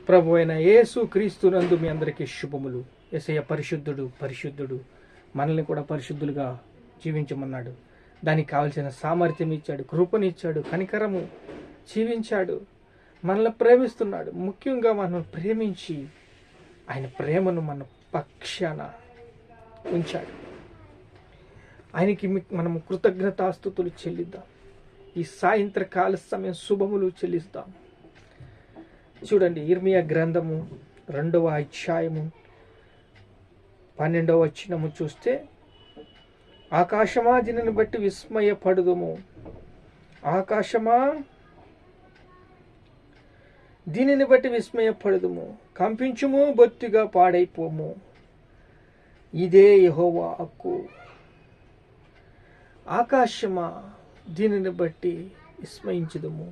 ప్రభు అయిన యేసు క్రీస్తునందు మీ అందరికీ శుభములు. యేసయ్య పరిశుద్ధుడు పరిశుద్ధుడు, మనల్ని కూడా పరిశుద్ధులుగా జీవించమన్నాడు. దానికి కావలసిన సామర్థ్యం ఇచ్చాడు, కృపనిచ్చాడు, కనికరము జీవించాడు, మనల్ని ప్రేమిస్తున్నాడు. ముఖ్యంగా మనం ప్రేమించి ఆయన ప్రేమను మన పక్షాన ఉంచాడు. ఆయనకి మనము కృతజ్ఞతాస్తుతులు చెల్లిద్దాం. ఈ సాయంత్రకాల సమయం శుభములు చెల్లిస్తాం. చూడండి, ఇర్మియా గ్రంథము 2వ అధ్యాయము 12వ వచనము చూస్తే, ఆకాశమా దీనిని బట్టి విస్మయపడుదుము, ఆకాశమా దీనిని బట్టి విస్మయపడుదుము, కంపించుము, బొత్తిగా పాడైపోము, ఇదే యెహోవా హక్కు. ఆకాశమా దీనిని బట్టి విస్మయించుదుము.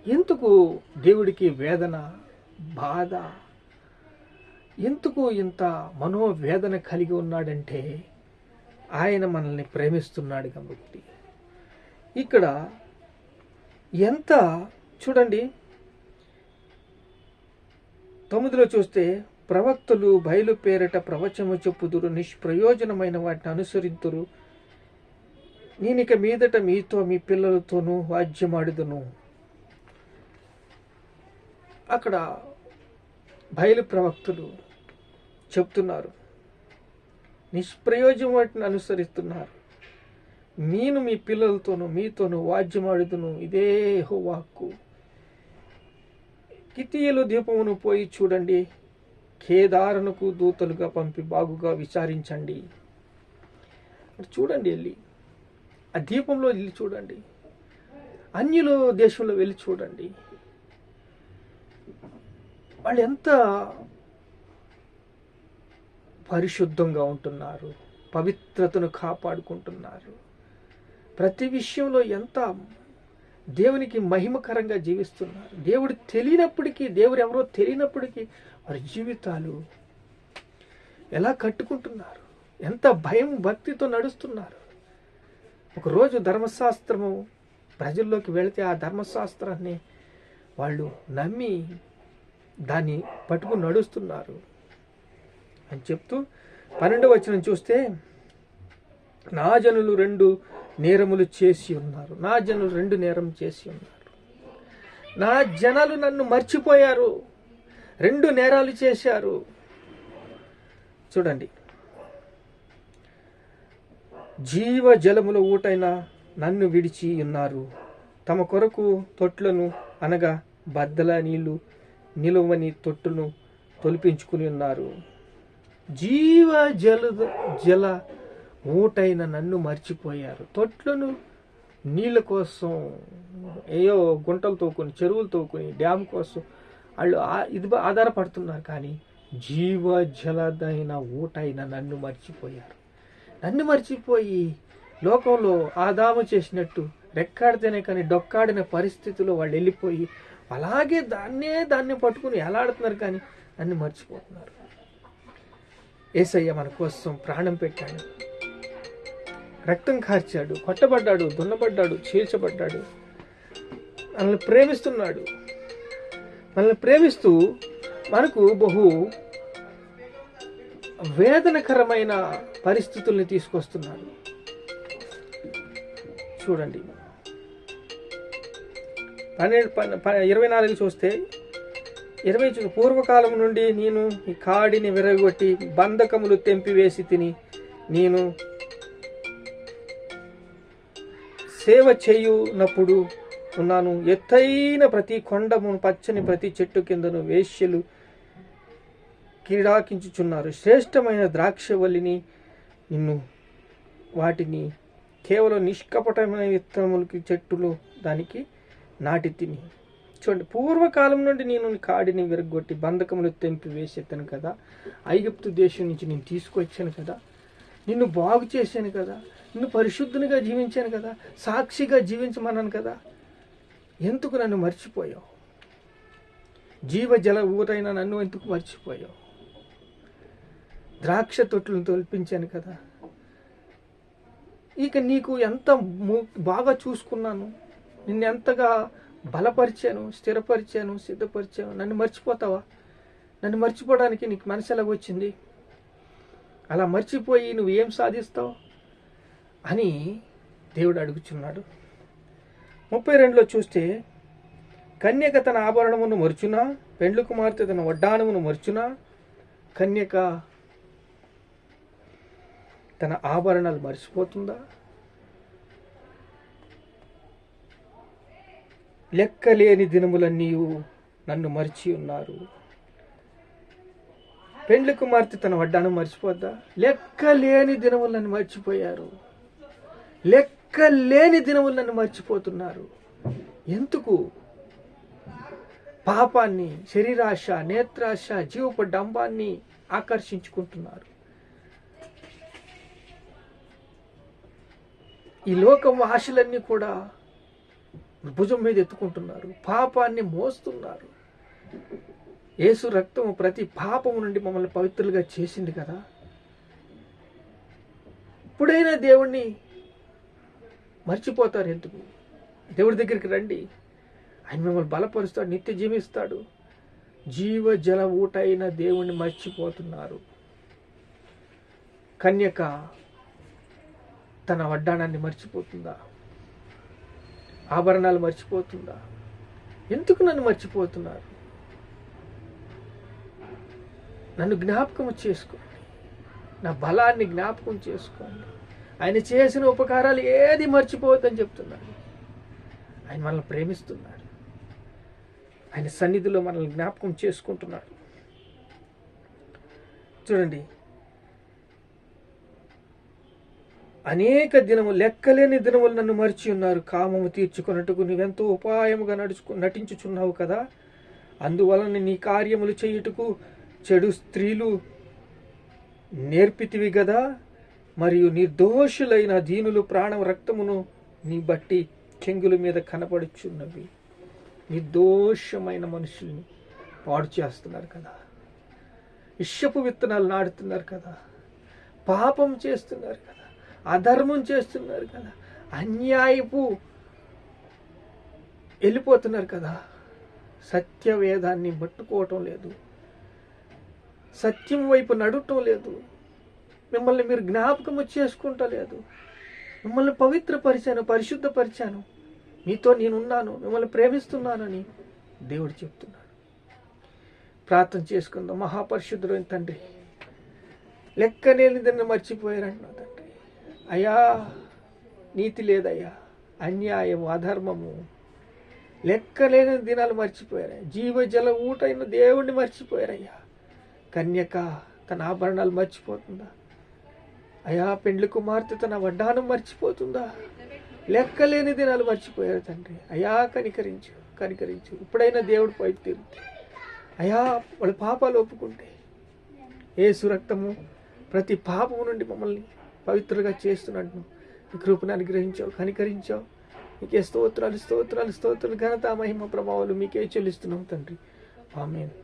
ఎందుకు దేవుడికి వేదన, బాధ, ఎందుకు ఇంత మనోవేదన కలిగి ఉన్నాడంటే ఆయన మనల్ని ప్రేమిస్తున్నాడు కాబట్టి. ఇక్కడ ఎంత చూడండి, 9లో చూస్తే, ప్రవక్తలు బయలు పేరట ప్రవచనము చెప్పుదురు, నిష్ప్రయోజనమైన వాటిని అనుసరింతురు, నేనిక మీదట మీతో మీ పిల్లలతోనూ వాద్యమాడుదును. అక్కడ బయలు ప్రవక్తలు చెప్తున్నారు, నిష్ప్రయోజనం వాటిని అనుసరిస్తున్నారు, నేను మీ పిల్లలతోనూ మీతోనూ వాద్యమాడుదును, ఇదే యెహోవా హక్కు. కితీయులు దీపమును పోయి చూడండి, కేదారునకు దూతలుగా పంపి బాగుగా విచారించండి. చూడండి, వెళ్ళి ఆ దీపంలో వెళ్ళి చూడండి, అన్యుల దేశంలో వెళ్ళి చూడండి, వాళ్ళు ఎంత పరిశుద్ధంగా ఉంటున్నారు, పవిత్రతను కాపాడుకుంటున్నారు, ప్రతి విషయంలో ఎంత దేవునికి మహిమకరంగా జీవిస్తున్నారు. దేవుడు తెలియనప్పటికీ, దేవుడు ఎవరో తెలియనప్పటికీ వారి జీవితాలు ఎలా కట్టుకుంటున్నారు, ఎంత భయం భక్తితో నడుస్తున్నారు. ఒకరోజు ధర్మశాస్త్రము ప్రజల్లోకి వెళితే ఆ ధర్మశాస్త్రాన్ని వాళ్ళు నమ్మి దాన్ని పట్టుకుని నడుస్తున్నారు అని చెప్తూ 12వ వచనం చూస్తే, నా జనులు 2 నేరములు చేసి ఉన్నారు, నా జనులు 2 నేరం చేసి ఉన్నారు, నా జనాలు నన్ను మర్చిపోయారు, 2 నేరాలు చేశారు. చూడండి, జీవ జలముల ఊటైన నన్ను విడిచి ఉన్నారు, తమ కొరకు తొట్లను అనగా బద్దల నీళ్లు నిలువని తొట్టును తొలిపించుకుని ఉన్నారు. జీవ జల ఊటైన నన్ను మర్చిపోయారు. తొట్లను నీళ్ళ కోసం ఏయో గుంటలు తోకుని, చెరువులు తోకుని, డ్యామ్ కోసం వాళ్ళు ఇది ఆధారపడుతున్నారు. కానీ జీవ జలదైన ఊటైన నన్ను మర్చిపోయారు. నన్ను మర్చిపోయి లోకంలో ఆదాము చేసినట్టు రెక్కాడితేనే కానీ డొక్కాడిన పరిస్థితిలో వాళ్ళు వెళ్ళిపోయి అలాగే దాన్ని పట్టుకుని ఎలాడుతున్నారు, కానీ నన్ను మర్చిపోతున్నారు. యేసయ్య మన కోసం ప్రాణం పెట్టాడు, రక్తం కార్చాడు, కొట్టబడ్డాడు, దున్నబడ్డాడు, చీల్చబడ్డాడు, మనల్ని ప్రేమిస్తున్నాడు. మనల్ని ప్రేమిస్తూ మనకు బహు వేదనకరమైన పరిస్థితుల్ని తీసుకొస్తున్నాడు. చూడండి, 24 చూస్తే, 20 పూర్వకాలం నుండి నేను ఈ కాడిని విరగొట్టి బంధకములు తెంపివేసి తిని, నేను సేవ చేయునప్పుడు ఉన్నాను. ఎత్తైన ప్రతి కొండము, పచ్చని ప్రతి చెట్టు కిందను వేశ్యలు క్రీడాకించుచున్నారు. శ్రేష్టమైన ద్రాక్షవల్లిని నిన్ను వాటిని కేవలం నిష్కపటమైన విత్తనములకి చెట్టులు దానికి నాటి తిని. చూడండి, పూర్వకాలం నుండి నేను కాడిని విరగొట్టి బంధకములు తెంపి వేసేస్తాను కదా, ఐగుప్తు దేశం నుంచి నేను తీసుకొచ్చాను కదా, నిన్ను బాగు చేశాను కదా, నిన్ను పరిశుద్ధునిగా జీవించాను కదా, సాక్షిగా జీవించమన్నాను కదా, ఎందుకు నన్ను మర్చిపోయావు? జీవజల ఊరైన నన్ను ఎందుకు మర్చిపోయావు? ద్రాక్ష తొట్టులను తొలిపించాను కదా, ఇక నీకు ఎంత బాగా చూసుకున్నాను, నిన్ను ఎంతగా బలపరిచాను, స్థిరపరిచాను, సిద్ధపరిచాను. నన్ను మర్చిపోతావా? నన్ను మర్చిపోవడానికి నీకు మనసు ఎలాగొచ్చింది? అలా మర్చిపోయి నువ్వు ఏం సాధిస్తావు అని దేవుడు అడుగుచున్నాడు. 32లో చూస్తే, కన్యక తన ఆభరణమును మరుచునా, పెండ్లి కుమార్తె తన వడ్డాణమును మరుచునా? కన్యక తన ఆభరణాలు మర్చిపోతుందా? లెక్కలేని దినములన్నీ నన్ను మరిచి ఉన్నారు. పెండ్లి కుమార్తె తన వడ్డాణం మర్చిపోద్దా? లెక్కలేని దినములు నన్ను మర్చిపోయారు. లెక్కలేని దినములు నన్ను మర్చిపోతున్నారు. ఎందుకు? పాపాన్ని, శరీరాశ, నేత్రాశ, జీవపు డంబాన్ని ఆకర్షించుకుంటున్నారు. ఈ లోకం ఆశలన్నీ కూడా భుజం మీద ఎత్తుకుంటున్నారు. పాపాన్ని మోస్తున్నారు. యేసు రక్తము ప్రతి పాపము నుండి మమ్మల్ని పవిత్రులుగా చేసింది కదా. ఇప్పుడైనా దేవుణ్ణి మర్చిపోతారు ఎందుకు? దేవుడి దగ్గరికి రండి. ఆయన మిమ్మల్ని బలపరుస్తాడు, నిత్య జీవిస్తాడు. జీవ జల ఊట అయిన దేవుణ్ణి మర్చిపోతున్నారు. కన్యక తన వడ్డాణాన్ని మర్చిపోతుందా? ఆభరణాలు మర్చిపోతుందా? ఎందుకు నన్ను మర్చిపోతున్నారు? నన్ను జ్ఞాపకం చేసుకోండి. నా బలాన్ని జ్ఞాపకం చేసుకోండి. ఆయన చేసిన ఉపకారాలు ఏది మర్చిపోవద్దని చెప్తున్నాడు. ఆయన మనల్ని ప్రేమిస్తున్నాడు. ఆయన సన్నిధిలో మనల్ని జ్ఞాపకం చేసుకుంటున్నాడు. చూడండి, అనేక దినములు, లెక్కలేని దినములు నన్ను మరిచి ఉన్నారు. కామము తీర్చుకున్నట్టుకు నువ్వెంతో ఉపాయముగా నటించుచున్నావు కదా. అందువలన నీ కార్యములు చేయుటకు చెడు స్త్రీలు నేర్పితివి కదా. మరియు నిర్దోషులైన దీనులు ప్రాణం రక్తమును నీ బట్టి చెంగుల మీద కనపడుచున్నవి. నిర్దోషమైన మనుషుల్ని పాడు చేస్తున్నారు కదా. విషపు విత్తనాలు నాడుతున్నారు కదా. పాపం చేస్తున్నారు కదా. అధర్మం చేస్తున్నారు కదా. అన్యాయపు వెళ్ళిపోతున్నారు కదా. సత్యవేదాన్ని పట్టుకోవటం లేదు. సత్యం వైపు నడవటం లేదు. మిమ్మల్ని మీరు జ్ఞాపకం చేసుకుంటలేదు. మిమ్మల్ని పవిత్రపరిచాను, పరిశుద్ధపరిచాను, మీతో నేనున్నాను, మిమ్మల్ని ప్రేమిస్తున్నానని దేవుడు చెప్తున్నాడు. ప్రార్థన చేసుకుందాం. మహాపరిశుద్ధుడైన తండ్రి, లెక్కలేనిదని మర్చిపోయారంటున్నా తండ్రి. అయ్యా, నీతి లేదయ్యా, అన్యాయము, అధర్మము, లెక్కలేని దినాలు మర్చిపోయారు. జీవజల ఊటైన దేవుణ్ణి మర్చిపోయారయ్యా. కన్యక తన ఆభరణాలు మర్చిపోతుందా? అయ్యా, పెండ్లి కుమార్తె తన వడ్డానం మర్చిపోతుందా? లెక్కలేని దినాలు మర్చిపోయారు తండ్రి. అయ్యా, కనికరించు, కనికరించు. ఇప్పుడైనా దేవుడు పైపు తీరుతుంది. అయ్యా, వాళ్ళ పాపాలు ఒప్పుకుంటే యేసు రక్తము ప్రతి పాపము నుండి మమ్మల్ని పవిత్రులుగా చేస్తున్నట్టు నీ కృపను అనుగ్రహించావు, కనికరించావు. నీకే స్తోత్రాలు, స్తోత్రాలు, స్తోత్రాలు. ఘనత, మహిమ, ప్రభావాలు మీకే చెల్లిస్తున్నాం తండ్రి. ఆమేన్.